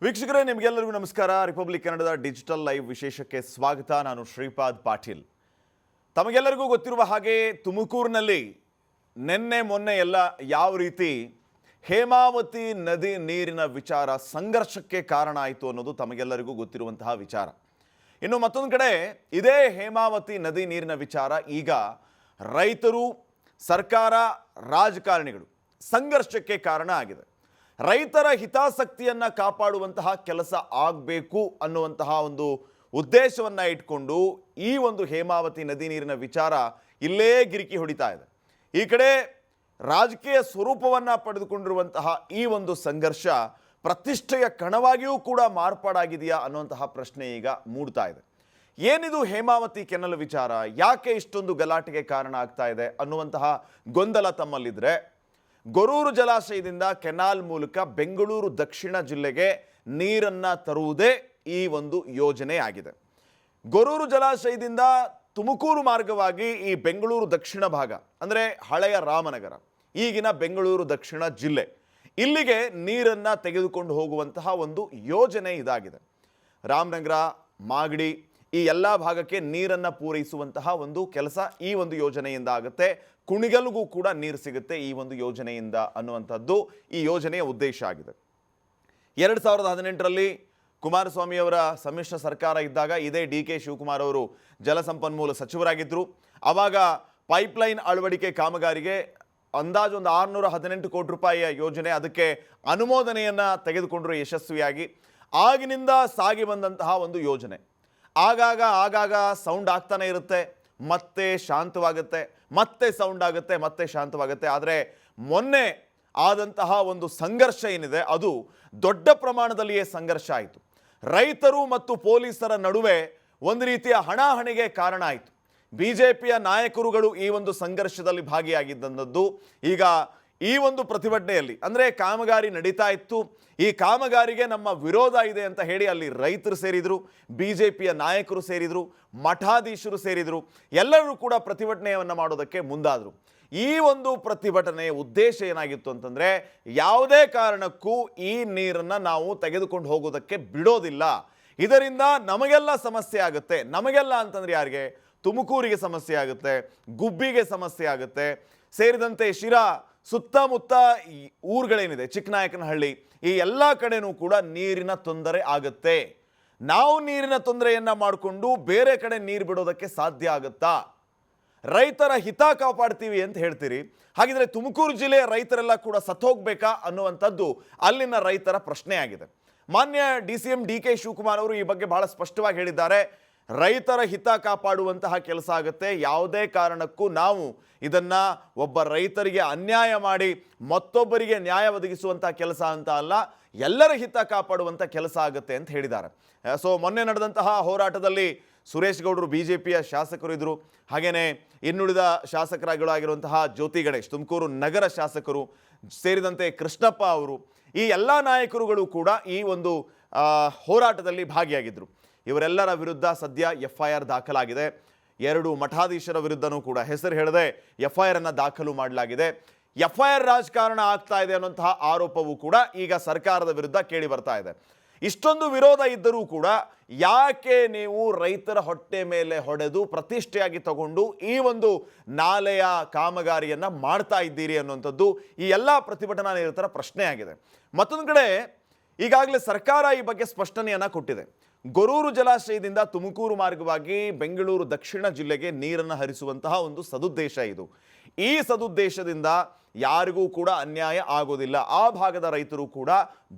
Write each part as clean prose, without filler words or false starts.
ವೀಕ್ಷಕರೇ, ನಿಮಗೆಲ್ಲರಿಗೂ ನಮಸ್ಕಾರ. ರಿಪಬ್ಲಿಕ್ ಕನ್ನಡದ ಡಿಜಿಟಲ್ ಲೈವ್ ವಿಶೇಷಕ್ಕೆ ಸ್ವಾಗತ. ನಾನು ಶ್ರೀಪಾದ್ ಪಾಟೀಲ್. ತಮಗೆಲ್ಲರಿಗೂ ಗೊತ್ತಿರುವ ಹಾಗೆ ತುಮಕೂರಿನಲ್ಲಿ ನಿನ್ನೆ ಮೊನ್ನೆ ಎಲ್ಲ ಯಾವ ರೀತಿ ಹೇಮಾವತಿ ನದಿ ನೀರಿನ ವಿಚಾರ ಸಂಘರ್ಷಕ್ಕೆ ಕಾರಣ ಆಯಿತು ಅನ್ನೋದು ತಮಗೆಲ್ಲರಿಗೂ ಗೊತ್ತಿರುವಂತಹ ವಿಚಾರ. ಇನ್ನು ಮತ್ತೊಂದು ಕಡೆ ಇದೇ ಹೇಮಾವತಿ ನದಿ ನೀರಿನ ವಿಚಾರ ಈಗ ರೈತರು, ಸರ್ಕಾರ, ರಾಜಕಾರಣಿಗಳು ಸಂಘರ್ಷಕ್ಕೆ ಕಾರಣ ಆಗಿದೆ. ರೈತರ ಹಿತಾಸಕ್ತಿಯನ್ನು ಕಾಪಾಡುವಂತಹ ಕೆಲಸ ಆಗಬೇಕು ಅನ್ನುವಂತಹ ಒಂದು ಉದ್ದೇಶವನ್ನು ಇಟ್ಕೊಂಡು ಈ ಒಂದು ಹೇಮಾವತಿ ನದಿ ನೀರಿನ ವಿಚಾರ ಇಲ್ಲೇ ಗಿರಿಕಿ ಹೊಡಿತಾ ಇದೆ. ಈ ಕಡೆ ರಾಜಕೀಯ ಸ್ವರೂಪವನ್ನು ಪಡೆದುಕೊಂಡಿರುವಂತಹ ಈ ಒಂದು ಸಂಘರ್ಷ ಪ್ರತಿಷ್ಠೆಯ ಕಣವಾಗಿಯೂ ಕೂಡ ಮಾರ್ಪಾಡಾಗಿದೆಯಾ ಅನ್ನುವಂತಹ ಪ್ರಶ್ನೆ ಈಗ ಮೂಡ್ತಾ ಇದೆ. ಏನಿದು ಹೇಮಾವತಿ ಕೆನಲ್ ವಿಚಾರ, ಯಾಕೆ ಇಷ್ಟೊಂದು ಗಲಾಟೆಗೆ ಕಾರಣ ಆಗ್ತಾ ಇದೆ ಅನ್ನುವಂತಹ ಗೊಂದಲ ತಮ್ಮಲ್ಲಿದ್ದರೆ, ಗೊರೂರು ಜಲಾಶಯದಿಂದ ಕೆನಾಲ್ ಮೂಲಕ ಬೆಂಗಳೂರು ದಕ್ಷಿಣ ಜಿಲ್ಲೆಗೆ ನೀರನ್ನು ತರುವುದೇ ಈ ಒಂದು ಯೋಜನೆ ಆಗಿದೆ. ಗೊರೂರು ಜಲಾಶಯದಿಂದ ತುಮಕೂರು ಮಾರ್ಗವಾಗಿ ಈ ಬೆಂಗಳೂರು ದಕ್ಷಿಣ ಭಾಗ ಅಂದರೆ ಹಳೆಯ ರಾಮನಗರ, ಈಗಿನ ಬೆಂಗಳೂರು ದಕ್ಷಿಣ ಜಿಲ್ಲೆ, ಇಲ್ಲಿಗೆ ನೀರನ್ನು ತೆಗೆದುಕೊಂಡು ಹೋಗುವಂತಹ ಒಂದು ಯೋಜನೆ ಇದಾಗಿದೆ. ರಾಮನಗರ, ಮಾಗಡಿ ಈ ಎಲ್ಲ ಭಾಗಕ್ಕೆ ನೀರನ್ನು ಪೂರೈಸುವಂತಹ ಒಂದು ಕೆಲಸ ಈ ಒಂದು ಯೋಜನೆಯಿಂದ ಆಗುತ್ತೆ. ಕುಣಿಗಲ್ಗೂ ಕೂಡ ನೀರು ಸಿಗುತ್ತೆ ಈ ಒಂದು ಯೋಜನೆಯಿಂದ ಅನ್ನುವಂಥದ್ದು ಈ ಯೋಜನೆಯ ಉದ್ದೇಶ ಆಗಿದೆ. 2018ರಲ್ಲಿ ಕುಮಾರಸ್ವಾಮಿಯವರ ಸಮ್ಮಿಶ್ರ ಸರ್ಕಾರ ಇದ್ದಾಗ ಇದೇ ಡಿ.ಕೆ. ಶಿವಕುಮಾರ್ ಅವರು ಜಲಸಂಪನ್ಮೂಲ ಸಚಿವರಾಗಿದ್ದರು. ಆವಾಗ ಪೈಪ್ಲೈನ್ ಅಳವಡಿಕೆ ಕಾಮಗಾರಿಗೆ ಅಂದಾಜು ಒಂದು 618 ಕೋಟಿ ರೂಪಾಯಿಯ ಯೋಜನೆ, ಅದಕ್ಕೆ ಅನುಮೋದನೆಯನ್ನು ತೆಗೆದುಕೊಂಡರು ಯಶಸ್ವಿಯಾಗಿ. ಆಗಿನಿಂದ ಸಾಗಿ ಬಂದಂತಹ ಒಂದು ಯೋಜನೆ ಆಗಾಗ ಸೌಂಡ್ ಆಗ್ತಾನೆ ಇರುತ್ತೆ, ಮತ್ತೆ ಶಾಂತವಾಗುತ್ತೆ, ಮತ್ತೆ ಸೌಂಡ್ ಆಗುತ್ತೆ, ಮತ್ತೆ ಶಾಂತವಾಗುತ್ತೆ. ಆದರೆ ಮೊನ್ನೆ ಆದಂತಹ ಒಂದು ಸಂಘರ್ಷ ಏನಿದೆ ಅದು ದೊಡ್ಡ ಪ್ರಮಾಣದಲ್ಲಿಯೇ ಸಂಘರ್ಷ ಆಯಿತು. ರೈತರು ಮತ್ತು ಪೊಲೀಸರ ನಡುವೆ ಒಂದು ರೀತಿಯ ಹಣಾಹಣಿಗೆ ಕಾರಣ ಆಯಿತು. ಬಿಜೆಪಿಯ ನಾಯಕರುಗಳು ಈ ಒಂದು ಸಂಘರ್ಷದಲ್ಲಿ ಭಾಗಿಯಾಗಿದ್ದಂಥದ್ದು. ಈಗ ಈ ಒಂದು ಪ್ರತಿಭಟನೆಯಲ್ಲಿ ಅಂದರೆ ಕಾಮಗಾರಿ ನಡೀತಾ ಇತ್ತು, ಈ ಕಾಮಗಾರಿಗೆ ನಮ್ಮ ವಿರೋಧ ಇದೆ ಅಂತ ಹೇಳಿ ಅಲ್ಲಿ ರೈತರು ಸೇರಿದರು, ಬಿಜೆಪಿಯ ನಾಯಕರು ಸೇರಿದರು, ಮಠಾಧೀಶರು ಸೇರಿದರು, ಎಲ್ಲರೂ ಕೂಡ ಪ್ರತಿಭಟನೆಯನ್ನು ಮಾಡೋದಕ್ಕೆ ಮುಂದಾದರು. ಈ ಒಂದು ಪ್ರತಿಭಟನೆಯ ಉದ್ದೇಶ ಏನಾಗಿತ್ತು ಅಂತಂದರೆ, ಯಾವುದೇ ಕಾರಣಕ್ಕೂ ಈ ನೀರನ್ನು ನಾವು ತೆಗೆದುಕೊಂಡು ಹೋಗೋದಕ್ಕೆ ಬಿಡೋದಿಲ್ಲ, ಇದರಿಂದ ನಮಗೆಲ್ಲ ಸಮಸ್ಯೆ ಆಗುತ್ತೆ. ನಮಗೆಲ್ಲ ಅಂತಂದರೆ ಯಾರಿಗೆ? ತುಮಕೂರಿಗೆ ಸಮಸ್ಯೆ ಆಗುತ್ತೆ, ಗುಬ್ಬಿಗೆ ಸಮಸ್ಯೆ ಆಗುತ್ತೆ, ಸೇರಿದಂತೆ ಶಿರಾ ಸುತ್ತಮುತ್ತ ಊರುಗಳೇನಿದೆ, ಚಿಕ್ಕನಾಯಕನಹಳ್ಳಿ, ಈ ಎಲ್ಲ ಕಡೆನೂ ಕೂಡ ನೀರಿನ ತೊಂದರೆ ಆಗುತ್ತೆ. ನಾವು ನೀರಿನ ತೊಂದರೆಯನ್ನು ಮಾಡಿಕೊಂಡು ಬೇರೆ ಕಡೆ ನೀರು ಬಿಡೋದಕ್ಕೆ ಸಾಧ್ಯ ಆಗುತ್ತಾ? ರೈತರ ಹಿತ ಕಾಪಾಡ್ತೀವಿ ಅಂತ ಹೇಳ್ತೀರಿ, ಹಾಗಿದ್ರೆ ತುಮಕೂರು ಜಿಲ್ಲೆಯ ರೈತರೆಲ್ಲ ಕೂಡ ಸತ್ತೋಗ್ಬೇಕಾ ಅನ್ನುವಂಥದ್ದು ಅಲ್ಲಿನ ರೈತರ ಪ್ರಶ್ನೆ ಆಗಿದೆ. ಮಾನ್ಯ ಡಿ.ಸಿ.ಎಂ. ಡಿ.ಕೆ. ಶಿವಕುಮಾರ್ ಅವರು ಈ ಬಗ್ಗೆ ಬಹಳ ಸ್ಪಷ್ಟವಾಗಿ ಹೇಳಿದ್ದಾರೆ. ರೈತರ ಹಿತ ಕಾಪಾಡುವಂತಹ ಕೆಲಸ ಆಗುತ್ತೆ, ಯಾವುದೇ ಕಾರಣಕ್ಕೂ ನಾವು ಇದನ್ನು ಒಬ್ಬ ರೈತರಿಗೆ ಅನ್ಯಾಯ ಮಾಡಿ ಮತ್ತೊಬ್ಬರಿಗೆ ನ್ಯಾಯ ಒದಗಿಸುವಂಥ ಕೆಲಸ ಅಂತ ಅಲ್ಲ, ಎಲ್ಲರ ಹಿತ ಕಾಪಾಡುವಂಥ ಕೆಲಸ ಆಗುತ್ತೆ ಅಂತ ಹೇಳಿದ್ದಾರೆ. ಸೊ ಮೊನ್ನೆ ನಡೆದಂತಹ ಹೋರಾಟದಲ್ಲಿ ಸುರೇಶ್ ಗೌಡರು ಬಿಜೆಪಿಯ ಶಾಸಕರು ಇದ್ದರು, ಹಾಗೆಯೇ ಇನ್ನುಳಿದ ಶಾಸಕರಾಗಿರುವಂತಹ ಜ್ಯೋತಿ ಗಣೇಶ್ ತುಮಕೂರು ನಗರ ಶಾಸಕರು, ಸೇರಿದಂತೆ ಕೃಷ್ಣಪ್ಪ ಅವರು, ಈ ಎಲ್ಲ ನಾಯಕರುಗಳು ಕೂಡ ಈ ಒಂದು ಹೋರಾಟದಲ್ಲಿ ಭಾಗಿಯಾಗಿದ್ದರು. ಇವರೆಲ್ಲರ ವಿರುದ್ಧ ಸದ್ಯ FIR ದಾಖಲಾಗಿದೆ. 2 ಮಠಾಧೀಶರ ವಿರುದ್ಧನೂ ಕೂಡ ಹೆಸರು ಹೇಳದೆ FIR ಅನ್ನು ದಾಖಲು ಮಾಡಲಾಗಿದೆ. FIR ರಾಜಕಾರಣ ಆಗ್ತಾ ಇದೆ ಅನ್ನುವಂತಹ ಆರೋಪವೂ ಕೂಡ ಈಗ ಸರ್ಕಾರದ ವಿರುದ್ಧ ಕೇಳಿ ಬರ್ತಾ ಇದೆ. ಇಷ್ಟೊಂದು ವಿರೋಧ ಇದ್ದರೂ ಕೂಡ ಯಾಕೆ ನೀವು ರೈತರ ಹೊಟ್ಟೆ ಮೇಲೆ ಹೊಡೆದು ಪ್ರತಿಷ್ಠೆಯಾಗಿ ತಗೊಂಡು ಈ ಒಂದು ನಾಲೆಯ ಕಾಮಗಾರಿಯನ್ನು ಮಾಡ್ತಾ ಇದ್ದೀರಿ ಅನ್ನುವಂಥದ್ದು ಈ ಎಲ್ಲ ಪ್ರತಿಭಟನಾ ನಿರತರ ಪ್ರಶ್ನೆ ಆಗಿದೆ. ಮತ್ತೊಂದು ಕಡೆ ಈಗಾಗಲೇ ಸರ್ಕಾರ ಈ ಬಗ್ಗೆ ಸ್ಪಷ್ಟನೆಯನ್ನು ಕೊಟ್ಟಿದೆ. ಗೊರೂರು ಜಲಾಶಯದಿಂದ ತುಮಕೂರು ಮಾರ್ಗವಾಗಿ ಬೆಂಗಳೂರು ದಕ್ಷಿಣ ಜಿಲ್ಲೆಗೆ ನೀರನ್ನು ಹರಿಸುವಂತಹ ಒಂದು ಸದುದ್ದೇಶ ಇದು. ಈ ಸದುದ್ದೇಶದಿಂದ ಯಾರಿಗೂ ಕೂಡ ಅನ್ಯಾಯ ಆಗೋದಿಲ್ಲ, ಆ ಭಾಗದ ರೈತರು ಕೂಡ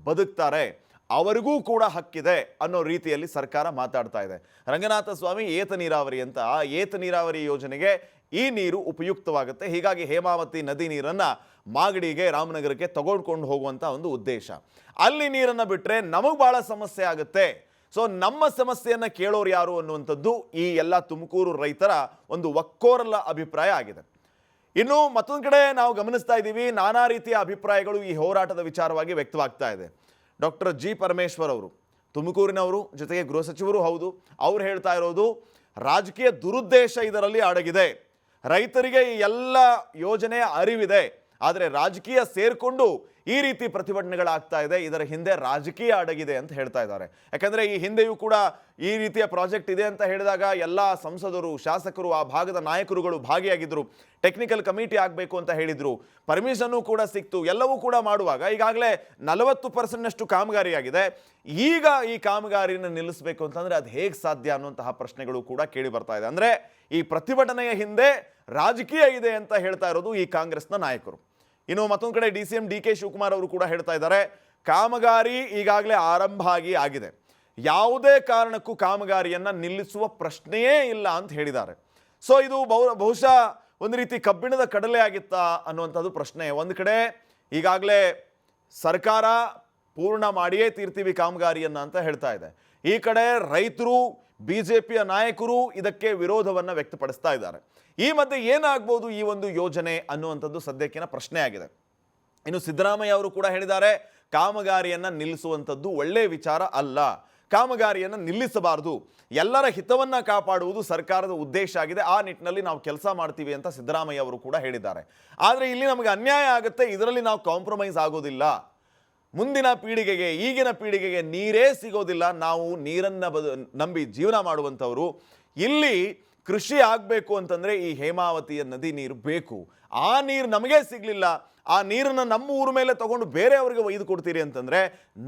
ಬದುಕ್ತಾರೆ, ಅವರಿಗೂ ಕೂಡ ಹಕ್ಕಿದೆ ಅನ್ನೋ ರೀತಿಯಲ್ಲಿ ಸರ್ಕಾರ ಮಾತಾಡ್ತಾ ಇದೆ. ರಂಗನಾಥ ಸ್ವಾಮಿ ಏತ ನೀರಾವರಿ ಅಂತ, ಆ ಏತ ನೀರಾವರಿ ಯೋಜನೆಗೆ ಈ ನೀರು ಉಪಯುಕ್ತವಾಗುತ್ತೆ. ಹೀಗಾಗಿ ಹೇಮಾವತಿ ನದಿ ನೀರನ್ನು ಮಾಗಡಿಗೆ, ರಾಮನಗರಕ್ಕೆ ತಗೊಂಡ್ಕೊಂಡು ಹೋಗುವಂಥ ಒಂದು ಉದ್ದೇಶ. ಅಲ್ಲಿ ನೀರನ್ನು ಬಿಟ್ಟರೆ ನಮಗೆ ಭಾಳ ಸಮಸ್ಯೆ ಆಗುತ್ತೆ, ಸೊ ನಮ್ಮ ಸಮಸ್ಯೆಯನ್ನು ಕೇಳೋರು ಯಾರು ಅನ್ನುವಂಥದ್ದು ಈ ಎಲ್ಲ ತುಮಕೂರು ರೈತರ ಒಂದು ಒಕ್ಕೋರಲ ಅಭಿಪ್ರಾಯ ಆಗಿದೆ. ಇನ್ನು ಮತ್ತೊಂದು ಕಡೆ ನಾವು ಗಮನಿಸ್ತಾ ಇದ್ದೀವಿ, ನಾನಾ ರೀತಿಯ ಅಭಿಪ್ರಾಯಗಳು ಈ ಹೋರಾಟದ ವಿಚಾರವಾಗಿ ವ್ಯಕ್ತವಾಗ್ತಾ ಇದೆ. Doctor G. ಪರಮೇಶ್ವರ್ ಅವರು ತುಮಕೂರಿನವರು, ಜೊತೆಗೆ ಗೃಹ ಸಚಿವರು ಹೌದು. ಅವ್ರು ಹೇಳ್ತಾ ಇರೋದು ರಾಜಕೀಯ ದುರುದ್ದೇಶ ಇದರಲ್ಲಿ ಅಡಗಿದೆ. ರೈತರಿಗೆ ಈ ಎಲ್ಲ ಯೋಜನೆಯ ಅರಿವಿದೆ, ಆದರೆ ರಾಜಕೀಯ ಸೇರಿಕೊಂಡು ಈ ರೀತಿ ಪ್ರತಿಭಟನೆಗಳಾಗ್ತಾ ಇದೆ. ಇದರ ಹಿಂದೆ ರಾಜಕೀಯ ಅಡಗಿದೆ ಅಂತ ಹೇಳ್ತಾ ಇದ್ದಾರೆ. ಯಾಕಂದರೆ ಈ ಹಿಂದೆಯೂ ಕೂಡ ಈ ರೀತಿಯ ಪ್ರಾಜೆಕ್ಟ್ ಇದೆ ಅಂತ ಹೇಳಿದಾಗ ಎಲ್ಲ ಸಂಸದರು, ಶಾಸಕರು, ಆ ಭಾಗದ ನಾಯಕರುಗಳು ಭಾಗಿಯಾಗಿದ್ದರು. ಟೆಕ್ನಿಕಲ್ ಕಮಿಟಿ ಆಗಬೇಕು ಅಂತ ಹೇಳಿದರು, ಪರ್ಮಿಷನ್ನು ಕೂಡ ಸಿಕ್ತು. ಎಲ್ಲವೂ ಕೂಡ ಮಾಡುವಾಗ ಈಗಾಗಲೇ 40% ಕಾಮಗಾರಿಯಾಗಿದೆ. ಈಗ ಈ ಕಾಮಗಾರಿನ ನಿಲ್ಲಿಸಬೇಕು ಅಂತಂದರೆ ಅದು ಹೇಗೆ ಸಾಧ್ಯ ಅನ್ನುವಂತಹ ಪ್ರಶ್ನೆಗಳು ಕೂಡ ಕೇಳಿ ಬರ್ತಾ ಇದೆ. ಅಂದರೆ ಈ ಪ್ರತಿಭಟನೆಯ ಹಿಂದೆ ರಾಜಕೀಯ ಇದೆ ಅಂತ ಹೇಳ್ತಾ ಇರೋದು ಈ ಕಾಂಗ್ರೆಸ್ನ ನಾಯಕರು. ಇನ್ನು ಮತ್ತೊಂದು ಕಡೆ DCM DK ಶಿವಕುಮಾರ್ ಅವರು ಕೂಡ ಹೇಳ್ತಾ ಇದ್ದಾರೆ, ಕಾಮಗಾರಿ ಈಗಾಗಲೇ ಆರಂಭ ಆಗಿದೆ, ಯಾವುದೇ ಕಾರಣಕ್ಕೂ ಕಾಮಗಾರಿಯನ್ನು ನಿಲ್ಲಿಸುವ ಪ್ರಶ್ನೆಯೇ ಇಲ್ಲ ಅಂತ ಹೇಳಿದ್ದಾರೆ. ಸೊ ಇದು ಬಹುಶಃ ಒಂದು ರೀತಿ ಕಬ್ಬಿಣದ ಕಡಲೆ ಆಗಿತ್ತಾ ಅನ್ನುವಂಥದ್ದು ಪ್ರಶ್ನೆ. ಒಂದು ಕಡೆ ಈಗಾಗಲೇ ಸರ್ಕಾರ ಪೂರ್ಣ ಮಾಡಿಯೇ ತೀರ್ತೀವಿ ಕಾಮಗಾರಿಯನ್ನು ಅಂತ ಹೇಳ್ತಾ ಇದೆ. ಈ ಕಡೆ ರೈತರು, BJPಯ ನಾಯಕರು ಇದಕ್ಕೆ ವಿರೋಧವನ್ನು ವ್ಯಕ್ತಪಡಿಸ್ತಾ ಇದ್ದಾರೆ. ಈ ಮಧ್ಯೆ ಏನಾಗ್ಬೋದು ಈ ಒಂದು ಯೋಜನೆ ಅನ್ನುವಂಥದ್ದು ಸದ್ಯಕ್ಕಿನ ಪ್ರಶ್ನೆ ಆಗಿದೆ. ಇನ್ನು ಸಿದ್ದರಾಮಯ್ಯ ಅವರು ಕೂಡ ಹೇಳಿದ್ದಾರೆ, ಕಾಮಗಾರಿಯನ್ನು ನಿಲ್ಲಿಸುವಂಥದ್ದು ಒಳ್ಳೆಯ ವಿಚಾರ ಅಲ್ಲ, ಕಾಮಗಾರಿಯನ್ನು ನಿಲ್ಲಿಸಬಾರದು, ಎಲ್ಲರ ಹಿತವನ್ನು ಕಾಪಾಡುವುದು ಸರ್ಕಾರದ ಉದ್ದೇಶ ಆಗಿದೆ, ಆ ನಿಟ್ಟಿನಲ್ಲಿ ನಾವು ಕೆಲಸ ಮಾಡ್ತೀವಿ ಅಂತ ಸಿದ್ದರಾಮಯ್ಯ ಅವರು ಕೂಡ ಹೇಳಿದ್ದಾರೆ. ಆದರೆ ಇಲ್ಲಿ ನಮಗೆ ಅನ್ಯಾಯ ಆಗುತ್ತೆ, ಇದರಲ್ಲಿ ನಾವು ಕಾಂಪ್ರಮೈಸ್ ಆಗೋದಿಲ್ಲ. ಮುಂದಿನ ಪೀಳಿಗೆಗೆ, ಈಗಿನ ಪೀಳಿಗೆಗೆ ನೀರೇ ಸಿಗೋದಿಲ್ಲ, ನಾವು ನೀರನ್ನು ನಂಬಿ ಜೀವನ ಮಾಡುವಂಥವರು. ಇಲ್ಲಿ ಕೃಷಿ ಆಗಬೇಕು ಅಂತಂದರೆ ಈ ಹೇಮಾವತಿಯ ನದಿ ನೀರು ಬೇಕು. ಆ ನೀರು ನಮಗೆ ಸಿಗಲಿಲ್ಲ, ಆ ನೀರನ್ನು ನಮ್ಮ ಊರ ಮೇಲೆ ತಗೊಂಡು ಬೇರೆಯವರಿಗೆ ಒಯ್ದು ಕೊಡ್ತೀರಿ ಅಂತಂದರೆ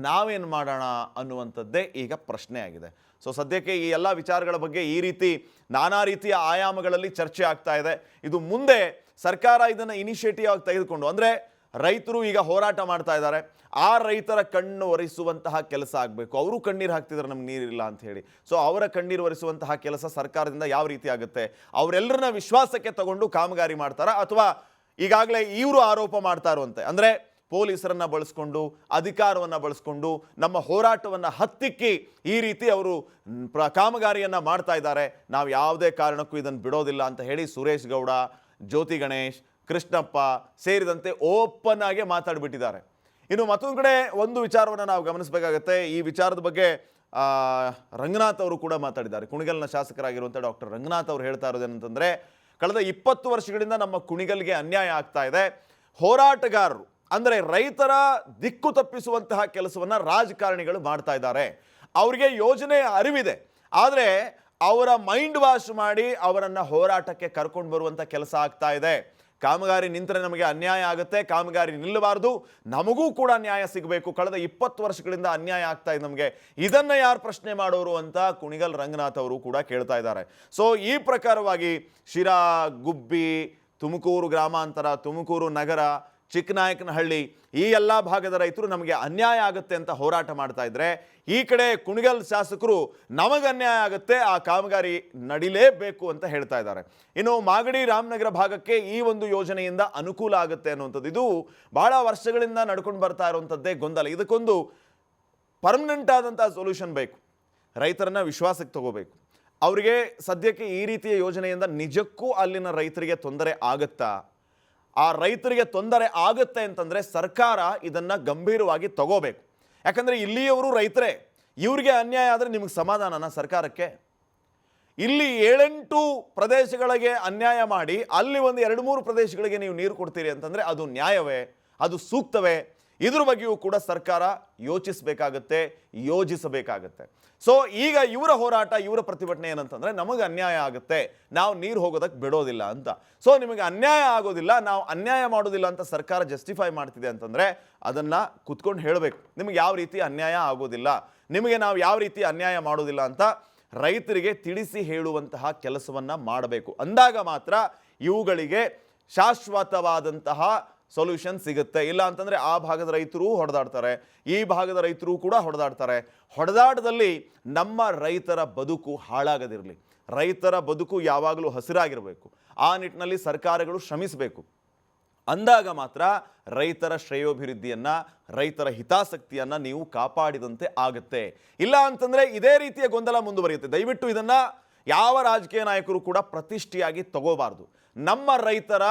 ನಾವೇನು ಮಾಡೋಣ ಅನ್ನುವಂಥದ್ದೇ ಈಗ ಪ್ರಶ್ನೆ ಆಗಿದೆ. ಸೊ ಸದ್ಯಕ್ಕೆ ಈ ಎಲ್ಲ ವಿಚಾರಗಳ ಬಗ್ಗೆ ಈ ರೀತಿ ನಾನಾ ರೀತಿಯ ಆಯಾಮಗಳಲ್ಲಿ ಚರ್ಚೆ ಆಗ್ತಾ ಇದೆ. ಇದು ಮುಂದೆ ಸರ್ಕಾರ ಇದನ್ನು ಇನಿಷಿಯೇಟಿವ್ ಆಗಿ ತೆಗೆದುಕೊಂಡು, ಅಂದರೆ ರೈತರು ಈಗ ಹೋರಾಟ ಮಾಡ್ತಾ ಇದ್ದಾರೆ, ಆ ರೈತರ ಕಣ್ಣು ಒರೆಸುವಂತಹ ಕೆಲಸ ಆಗಬೇಕು. ಅವರು ಕಣ್ಣೀರು ಹಾಕ್ತಿದ್ದಾರೆ ನಮ್ಗೆ ನೀರಿಲ್ಲ ಅಂತ ಹೇಳಿ. ಸೊ ಅವರ ಕಣ್ಣೀರು ಒರೆಸುವಂತಹ ಕೆಲಸ ಸರ್ಕಾರದಿಂದ ಯಾವ ರೀತಿ ಆಗುತ್ತೆ? ಅವರೆಲ್ಲರನ್ನ ವಿಶ್ವಾಸಕ್ಕೆ ತಗೊಂಡು ಕಾಮಗಾರಿ ಮಾಡ್ತಾರಾ, ಅಥವಾ ಈಗಾಗಲೇ ಇವರು ಆರೋಪ ಮಾಡ್ತಾ ಇರುವಂತೆ, ಅಂದರೆ ಪೊಲೀಸರನ್ನು ಬಳಸ್ಕೊಂಡು, ಅಧಿಕಾರವನ್ನು ಬಳಸ್ಕೊಂಡು, ನಮ್ಮ ಹೋರಾಟವನ್ನು ಹತ್ತಿಕ್ಕಿ ಈ ರೀತಿ ಅವರು ಕಾಮಗಾರಿಯನ್ನು ಮಾಡ್ತಾ ಇದ್ದಾರೆ, ನಾವು ಯಾವುದೇ ಕಾರಣಕ್ಕೂ ಇದನ್ನು ಬಿಡೋದಿಲ್ಲ ಅಂತ ಹೇಳಿ ಸುರೇಶ್ ಗೌಡ, ಜ್ಯೋತಿ ಗಣೇಶ್, ಕೃಷ್ಣಪ್ಪ ಸೇರಿದಂತೆ ಓಪನ್ ಆಗಿ ಮಾತಾಡಿಬಿಟ್ಟಿದ್ದಾರೆ. ಇನ್ನು ಮತ್ತೊಂದು ಕಡೆ ಒಂದು ವಿಚಾರವನ್ನು ನಾವು ಗಮನಿಸಬೇಕಾಗತ್ತೆ. ಈ ವಿಚಾರದ ಬಗ್ಗೆ ರಂಗನಾಥ್ ಅವರು ಕೂಡ ಮಾತಾಡಿದ್ದಾರೆ. ಕುಣಿಗಲ್ನ ಶಾಸಕರಾಗಿರುವಂಥ ಡಾಕ್ಟರ್ ರಂಗನಾಥ್ ಅವರು ಹೇಳ್ತಾ ಇರೋದೇನಂತಂದರೆ, ಕಳೆದ 20 ವರ್ಷಗಳಿಂದ ನಮ್ಮ ಕುಣಿಗಲ್ಗೆ ಅನ್ಯಾಯ ಆಗ್ತಾ ಇದೆ. ಹೋರಾಟಗಾರರು ಅಂದರೆ ರೈತರ ದಿಕ್ಕು ತಪ್ಪಿಸುವಂತಹ ಕೆಲಸವನ್ನು ರಾಜಕಾರಣಿಗಳು ಮಾಡ್ತಾ ಇದ್ದಾರೆ. ಅವರಿಗೆ ಯೋಜನೆ ಅರಿವಿದೆ, ಆದರೆ ಅವರ ಮೈಂಡ್ ವಾಶ್ ಮಾಡಿ ಅವರನ್ನು ಹೋರಾಟಕ್ಕೆ ಕರ್ಕೊಂಡು ಬರುವಂಥ ಕೆಲಸ ಆಗ್ತಾ ಇದೆ. ಕಾಮಗಾರಿ ನಿಂತರೆ ನಮಗೆ ಅನ್ಯಾಯ ಆಗುತ್ತೆ, ಕಾಮಗಾರಿ ನಿಲ್ಲಬಾರ್ದು, ನಮಗೂ ಕೂಡ ನ್ಯಾಯ ಸಿಗಬೇಕು, ಕಳೆದ 20 ವರ್ಷಗಳಿಂದ ಅನ್ಯಾಯ ಆಗ್ತಾ ಇದೆ ನಮಗೆ, ಇದನ್ನು ಯಾರು ಪ್ರಶ್ನೆ ಮಾಡೋರು ಅಂತ ಕುಣಿಗಲ್ ರಂಗನಾಥ್ ಅವರು ಕೂಡ ಕೇಳ್ತಾ ಇದ್ದಾರೆ. ಸೊ ಈ ಪ್ರಕಾರವಾಗಿ ಶಿರಾ, ಗುಬ್ಬಿ, ತುಮಕೂರು ಗ್ರಾಮಾಂತರ, ತುಮಕೂರು ನಗರ, ಚಿಕ್ಕನಾಯಕನಹಳ್ಳಿ ಈ ಎಲ್ಲ ಭಾಗದ ರೈತರು ನಮಗೆ ಅನ್ಯಾಯ ಆಗುತ್ತೆ ಅಂತ ಹೋರಾಟ ಮಾಡ್ತಾ ಇದ್ರೆ, ಈ ಕಡೆ ಕುಣಿಗಲ್ ಶಾಸಕರು ನಮಗೆ ಅನ್ಯಾಯ ಆಗುತ್ತೆ, ಆ ಕಾಮಗಾರಿ ನಡಿಲೇಬೇಕು ಅಂತ ಹೇಳ್ತಾ ಇದ್ದಾರೆ. ಇನ್ನು ಮಾಗಡಿ ರಾಮನಗರ ಭಾಗಕ್ಕೆ ಈ ಒಂದು ಯೋಜನೆಯಿಂದ ಅನುಕೂಲ ಆಗುತ್ತೆ ಅನ್ನುವಂಥದ್ದು, ಇದು ಬಹಳ ವರ್ಷಗಳಿಂದ ನಡ್ಕೊಂಡು ಬರ್ತಾ ಇರುವಂಥದ್ದೇ ಗೊಂದಲ. ಇದಕ್ಕೊಂದು ಪರ್ಮನೆಂಟ್ ಆದಂಥ ಸೊಲ್ಯೂಷನ್ ಬೇಕು, ರೈತರನ್ನ ವಿಶ್ವಾಸಕ್ಕೆ ತಗೋಬೇಕು. ಅವರಿಗೆ ಸದ್ಯಕ್ಕೆ ಈ ರೀತಿಯ ಯೋಜನೆಯಿಂದ ನಿಜಕ್ಕೂ ಅಲ್ಲಿನ ರೈತರಿಗೆ ತೊಂದರೆ ಆಗುತ್ತಾ? ಆ ರೈತರಿಗೆ ತೊಂದರೆ ಆಗುತ್ತೆ ಅಂತಂದರೆ ಸರ್ಕಾರ ಇದನ್ನು ಗಂಭೀರವಾಗಿ ತಗೋಬೇಕು. ಯಾಕಂದರೆ ಇಲ್ಲಿಯವರು ರೈತರೇ, ಇವರಿಗೆ ಅನ್ಯಾಯ ಆದರೆ ನಿಮಗೆ ಸಮಾಧಾನನ ಸರ್ಕಾರಕ್ಕೆ? ಇಲ್ಲಿ 7-8 ಪ್ರದೇಶಗಳಿಗೆ ಅನ್ಯಾಯ ಮಾಡಿ ಅಲ್ಲಿ ಒಂದು 2-3 ಪ್ರದೇಶಗಳಿಗೆ ನೀವು ನೀರು ಕೊಡ್ತೀರಿ ಅಂತಂದರೆ ಅದು ನ್ಯಾಯವೇ? ಅದು ಸೂಕ್ತವೇ? ಇದ್ರ ಬಗ್ಗೆಯೂ ಕೂಡ ಸರ್ಕಾರ ಯೋಚಿಸಬೇಕಾಗತ್ತೆ, ಯೋಜಿಸಬೇಕಾಗತ್ತೆ. ಸೊ ಈಗ ಇವರ ಹೋರಾಟ, ಇವರ ಪ್ರತಿಭಟನೆ ಏನಂತಂದರೆ, ನಮಗೆ ಅನ್ಯಾಯ ಆಗುತ್ತೆ, ನಾವು ನೀರು ಹೋಗೋದಕ್ಕೆ ಬಿಡೋದಿಲ್ಲ ಅಂತ. ಸೊ ನಿಮಗೆ ಅನ್ಯಾಯ ಆಗೋದಿಲ್ಲ, ನಾವು ಅನ್ಯಾಯ ಮಾಡೋದಿಲ್ಲ ಅಂತ ಸರ್ಕಾರ ಜಸ್ಟಿಫೈ ಮಾಡ್ತಿದೆ ಅಂತಂದರೆ ಅದನ್ನು ಕುತ್ಕೊಂಡು ಹೇಳಬೇಕು. ನಿಮಗೆ ಯಾವ ರೀತಿ ಅನ್ಯಾಯ ಆಗೋದಿಲ್ಲ, ನಿಮಗೆ ನಾವು ಯಾವ ರೀತಿ ಅನ್ಯಾಯ ಮಾಡೋದಿಲ್ಲ ಅಂತ ರೈತರಿಗೆ ತಿಳಿಸಿ ಹೇಳುವಂತಹ ಕೆಲಸವನ್ನು ಮಾಡಬೇಕು. ಅಂದಾಗ ಮಾತ್ರ ಇವುಗಳಿಗೆ ಶಾಶ್ವತವಾದಂತಹ ಸೊಲ್ಯೂಷನ್ ಸಿಗುತ್ತೆ. ಇಲ್ಲ ಅಂತಂದರೆ ಆ ಭಾಗದ ರೈತರು ಹೊಡೆದಾಡ್ತಾರೆ, ಈ ಭಾಗದ ರೈತರು ಕೂಡ ಹೊಡೆದಾಡ್ತಾರೆ. ಹೊಡೆದಾಟದಲ್ಲಿ ನಮ್ಮ ರೈತರ ಬದುಕು ಹಾಳಾಗದಿರಲಿ, ರೈತರ ಬದುಕು ಯಾವಾಗಲೂ ಹಸಿರಾಗಿರಬೇಕು. ಆ ನಿಟ್ಟಿನಲ್ಲಿ ಸರ್ಕಾರಗಳು ಶ್ರಮಿಸಬೇಕು. ಅಂದಾಗ ಮಾತ್ರ ರೈತರ ಶ್ರೇಯೋಭಿವೃದ್ಧಿಯನ್ನು, ರೈತರ ಹಿತಾಸಕ್ತಿಯನ್ನು ನೀವು ಕಾಪಾಡಿದಂತೆ ಆಗುತ್ತೆ. ಇಲ್ಲ ಅಂತಂದರೆ ಇದೇ ರೀತಿಯ ಗೊಂದಲ ಮುಂದುವರಿಯುತ್ತೆ. ದಯವಿಟ್ಟು ಇದನ್ನು ಯಾವ ರಾಜಕೀಯ ನಾಯಕರು ಕೂಡ ಪ್ರತಿಷ್ಠೆಯಾಗಿ ತಗೋಬಾರ್ದು. ನಮ್ಮ ರೈತರ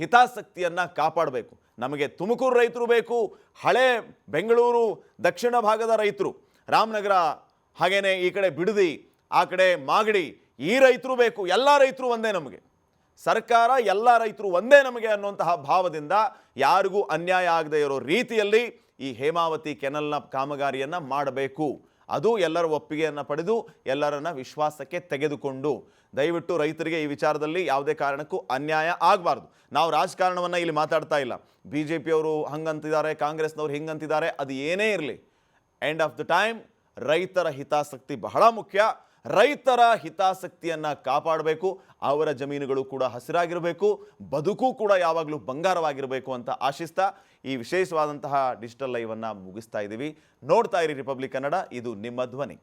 ಹಿತಾಸಕ್ತಿಯನ್ನು ಕಾಪಾಡಬೇಕು. ನಮಗೆ ತುಮಕೂರು ರೈತರು ಬೇಕು, ಹಳೆ ಬೆಂಗಳೂರು ದಕ್ಷಿಣ ಭಾಗದ ರೈತರು, ರಾಮನಗರ, ಹಾಗೇನೆ ಈ ಕಡೆ ಬಿಡದಿ, ಆ ಕಡೆ ಮಾಗಡಿ, ಈ ರೈತರು ಬೇಕು. ಎಲ್ಲ ರೈತರು ಒಂದೇ ನಮಗೆ. ಸರ್ಕಾರ ಎಲ್ಲ ರೈತರು ಒಂದೇ ನಮಗೆ ಅನ್ನುವಂತಹ ಭಾವದಿಂದ ಯಾರಿಗೂ ಅನ್ಯಾಯ ಆಗದೆ ಇರೋ ರೀತಿಯಲ್ಲಿ ಈ ಹೇಮಾವತಿ ಕೆನಲ್ನ ಕಾಮಗಾರಿಯನ್ನು ಮಾಡಬೇಕು. ಅದು ಎಲ್ಲರ ಒಪ್ಪಿಗೆಯನ್ನು ಪಡೆದು ಎಲ್ಲರನ್ನ ವಿಶ್ವಾಸಕ್ಕೆ ತೆಗೆದುಕೊಂಡು. ದಯವಿಟ್ಟು ರೈತರಿಗೆ ಈ ವಿಚಾರದಲ್ಲಿ ಯಾವುದೇ ಕಾರಣಕ್ಕೂ ಅನ್ಯಾಯ ಆಗಬಾರ್ದು. ನಾವು ರಾಜಕಾರಣವನ್ನು ಇಲ್ಲಿ ಮಾತಾಡ್ತಾ ಇಲ್ಲ. BJPಯವರು ಹಂಗಂತಿದ್ದಾರೆ, ಕಾಂಗ್ರೆಸ್ನವ್ರು ಹಿಂಗಂತಿದ್ದಾರೆ, ಅದು ಏನೇ ಇರಲಿ, ಎಂಡ್ ಆಫ್ ದ ಟೈಮ್ ರೈತರ ಹಿತಾಸಕ್ತಿ ಬಹಳ ಮುಖ್ಯ. ರೈತರ ಹಿತಾಸಕ್ತಿಯನ್ನು ಕಾಪಾಡಬೇಕು. ಅವರ ಜಮೀನುಗಳು ಕೂಡ ಹಸಿರಾಗಿರಬೇಕು, ಬದುಕು ಕೂಡ ಯಾವಾಗಲೂ ಬಂಗಾರವಾಗಿರಬೇಕು ಅಂತ ಆಶಿಸ್ತಾ ಈ ವಿಶೇಷವಾದಂತಹ ಡಿಜಿಟಲ್ ಲೈವನ್ನು ಮುಗಿಸ್ತಾ ಇದ್ದೀವಿ. ನೋಡ್ತಾ ಇರಿ ರಿಪಬ್ಲಿಕ್ ಕನ್ನಡ, ಇದು ನಿಮ್ಮ ಧ್ವನಿ.